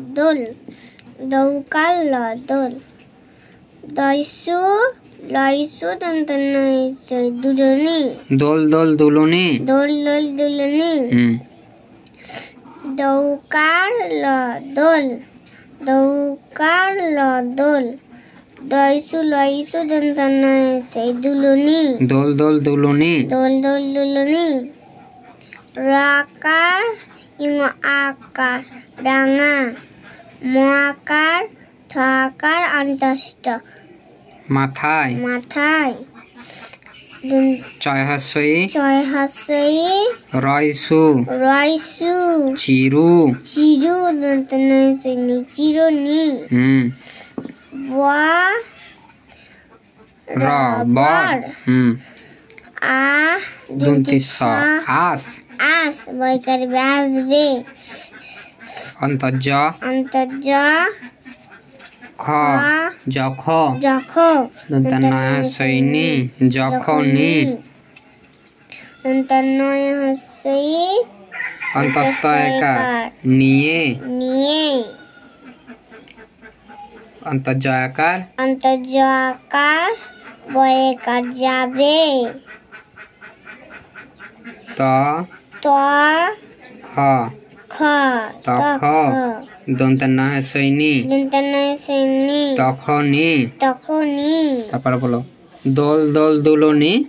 দোল দৌকার ল দোল দয়সু লয়সু দন্তনয়সই দুলনি দোল দোল দুলনি দোল দোল দুলনি দৌকার ল দোল দৌকার ল দোল দয়সু লয়সু দন্তনয়সই দুলনি দোল দোল দুলনি দোল দোল দুলনি রাকার ইং আকার ডাঙা মহাকার থাকার আন্তষ্ট মাথায় মাথায় ছয় হাস্যই রয়সু চিরু দন্তনয়সই চিরুনি বর আ দন্তিস আস বৈকার আসবে অন্তর্য খ যখ দন্তনয়সইনি যখনি দন্তনয়সই অন্তঃস্থয়কার নিয়ে অন্তর্জয়াকার বয়কার যাবে ত খ তখ দন্তনয়সইনি তখনি তারপরে বলো দোল দোল দুলনি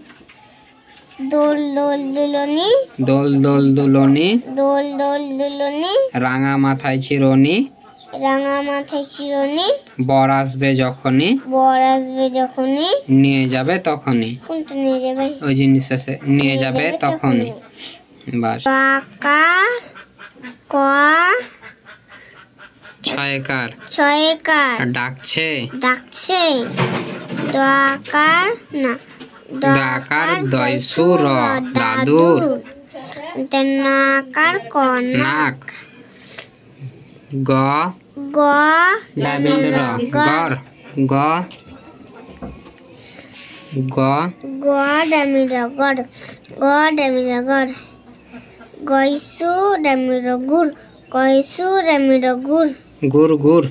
দোল দোল দুলনি দোল দোল দুলনি দোল দোল দুলনি রাঙা মাথায় চিরনি বর আসবে যখনই নিয়ে যাবে তখনই কোনটা নিয়ে যাবে ওই জিনিস আছে নিয়ে যাবে তখনই বাস ক ছয়কার ডাকছে দাকার দয়সু র দাদুর নাকার নাক গ গর গয়সু ডামির গুড় গুড়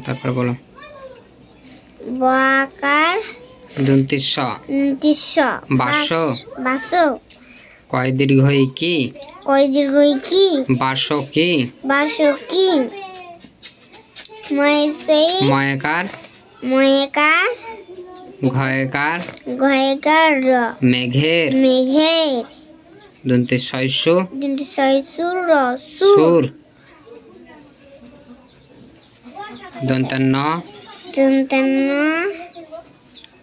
তারপর বলো বাকার দন্তিস বাস কয় দীর্ঘই কি বাস কি ময়কার ঘয়কার মেঘের দন্তিস সুর দন্তন্য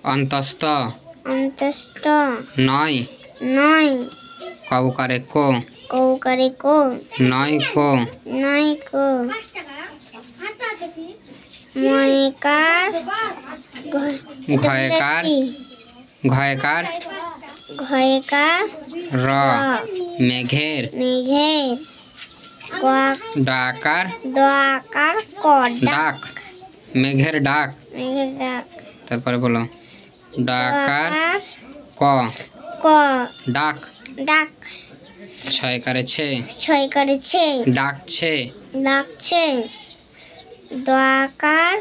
অন্তস্থ নয় কৌকারে কো নয় কো ময়কার ঘয়কার র মেঘের ডাকার ডাক মেঘের ডাক তারপরে বলো ডাকার ক ডাক ছয়কারে ছে ডাকছে দয়াকার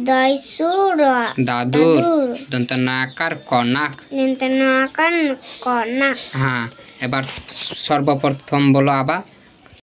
দয়সু র দাদুর দন্তনাকার কনাক হ্যাঁ এবার সর্বপ্রথম বলো আবার